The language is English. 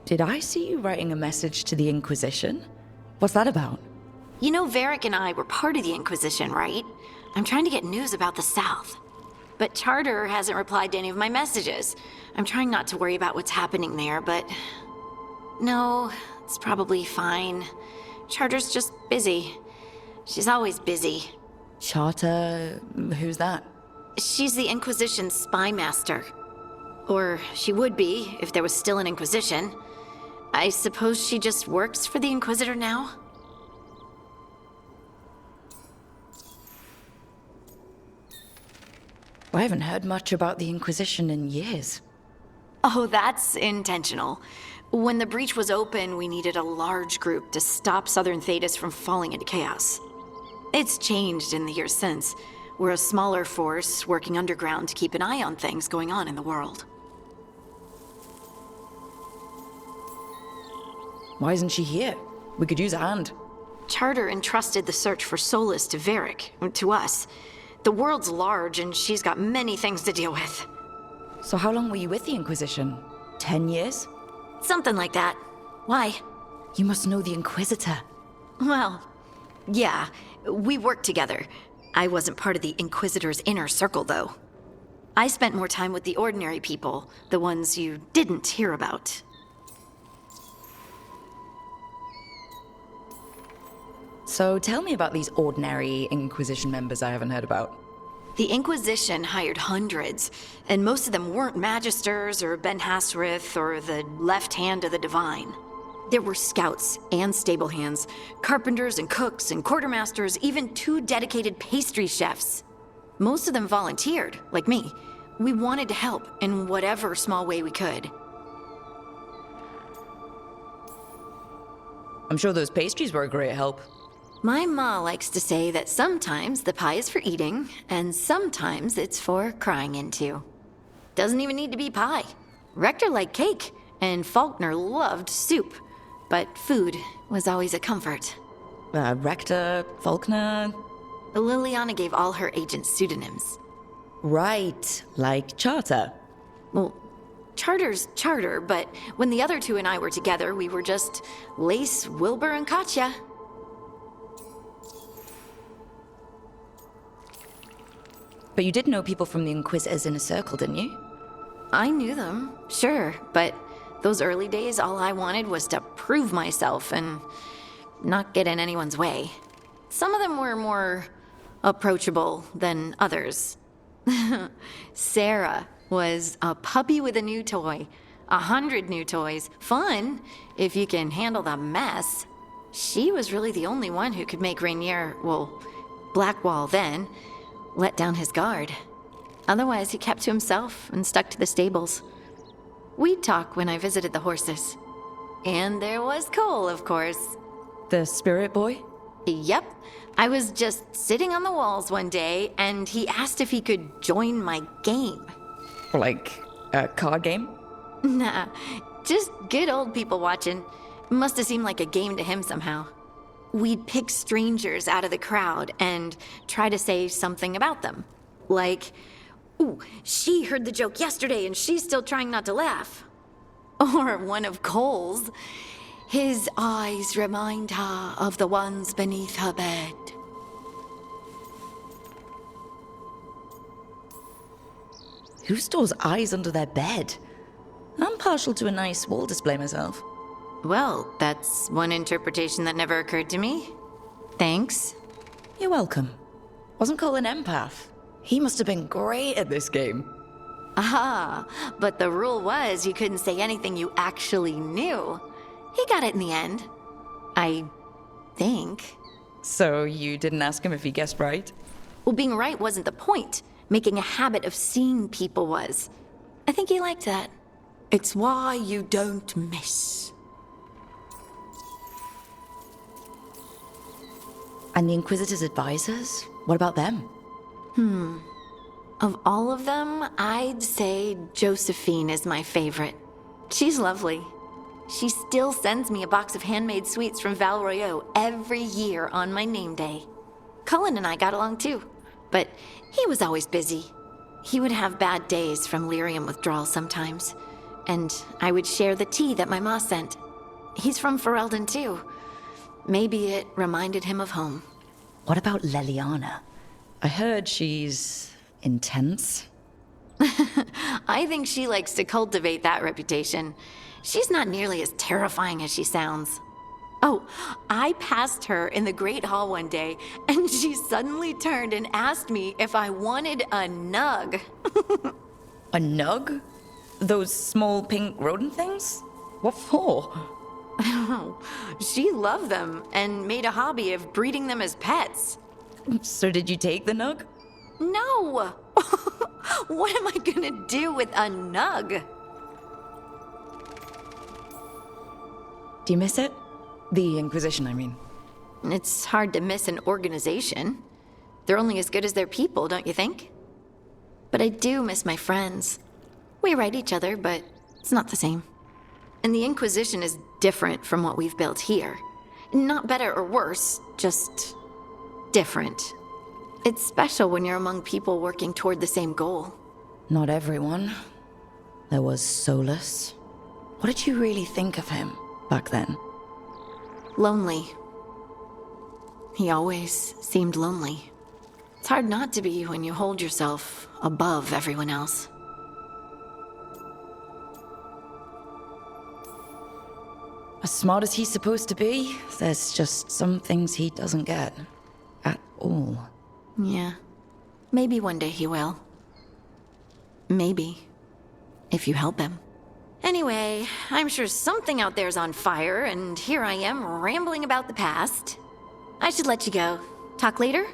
Did I see you writing a message to the Inquisition? What's that about? You know, Varric and I were part of the Inquisition, right? I'm trying to get news about the South. But Charter hasn't replied to any of my messages. I'm trying not to worry about what's happening there, but... No, it's probably fine. Charter's just busy. She's always busy. Charter... who's that? She's the Inquisition's spy master. Or she would be, if there was still an Inquisition. I suppose she just works for the Inquisitor now? I haven't heard much about the Inquisition in years. Oh, that's intentional. When the breach was open, we needed a large group to stop Southern Thedas from falling into chaos. It's changed in the years since. We're a smaller force working underground to keep an eye on things going on in the world. Why isn't she here? We could use a hand. Charter entrusted the search for Solas to Varric, to us. The world's large and she's got many things to deal with. So how long were you with the Inquisition? 10 years? Something like that. Why? You must know the Inquisitor. Well, yeah, we worked together. I wasn't part of the Inquisitor's inner circle, though. I spent more time with the ordinary people, the ones you didn't hear about. So tell me about these ordinary Inquisition members I haven't heard about. The Inquisition hired hundreds, and most of them weren't Magisters or Ben Hasrith or the left hand of the Divine. There were scouts and stable hands, carpenters and cooks and quartermasters, even 2 dedicated pastry chefs. Most of them volunteered, like me. We wanted to help in whatever small way we could. I'm sure those pastries were a great help. My ma likes to say that sometimes the pie is for eating, and sometimes it's for crying into. Doesn't even need to be pie. Rector liked cake, and Faulkner loved soup. But food was always a comfort. Rector, Faulkner... Liliana gave all her agents pseudonyms. Right, like Charter. Well, Charter's Charter, but when the other 2 and I were together, we were just Lace, Wilbur, and Katya. But you did know people from the Inquisitors Inner Circle, didn't you? I knew them, sure, but those early days, all I wanted was to prove myself and not get in anyone's way. Some of them were more approachable than others. Sarah was a puppy with a new toy. 100 new toys. Fun, if you can handle the mess. She was really the only one who could make Rainier, well, Blackwall then, let down his guard. Otherwise, he kept to himself and stuck to the stables. We'd talk when I visited the horses. And there was Cole, of course. The spirit boy? Yep. I was just sitting on the walls one day, and he asked if he could join my game. Like a card game? Nah, just good old people watching. Must have seemed like a game to him somehow. We'd pick strangers out of the crowd and try to say something about them. Like, ooh, she heard the joke yesterday and she's still trying not to laugh. Or one of Cole's. His eyes remind her of the ones beneath her bed. Who stores eyes under their bed? I'm partial to a nice wall display myself. Well, that's one interpretation that never occurred to me. Thanks. You're welcome. Wasn't Cole an empath? He must have been great at this game. Ah, but the rule was you couldn't say anything you actually knew. He got it in the end. I think. So you didn't ask him if he guessed right? Well, being right wasn't the point. Making a habit of seeing people was. I think he liked that. It's why you don't miss. And the Inquisitor's advisors? What about them? Of all of them, I'd say Josephine is my favorite. She's lovely. She still sends me a box of handmade sweets from Val Royeaux every year on my name day. Cullen and I got along too, but he was always busy. He would have bad days from lyrium withdrawal sometimes. and I would share the tea that my ma sent. He's from Ferelden too. Maybe it reminded him of home. What about Leliana? I heard she's intense. I think she likes to cultivate that reputation. She's not nearly as terrifying as she sounds. Oh, I passed her in the Great Hall one day, and she suddenly turned and asked me if I wanted a nug. A nug? Those small pink rodent things? What for? She loved them and made a hobby of breeding them as pets. So did you take the nug? No! What am I gonna do with a nug? Do you miss it? The Inquisition, I mean. It's hard to miss an organization. They're only as good as their people, don't you think? But I do miss my friends. We write each other, but it's not the same. And the Inquisition is different from what we've built here. Not better or worse, just different. It's special when you're among people working toward the same goal. Not everyone. There was Solus. What did you really think of him back then? Lonely. He always seemed lonely. It's hard not to be when you hold yourself above everyone else. As smart as he's supposed to be, there's just some things he doesn't get. At all. Yeah. Maybe one day he will. Maybe. If you help him. Anyway, I'm sure something out there's on fire, and here I am rambling about the past. I should let you go. Talk later?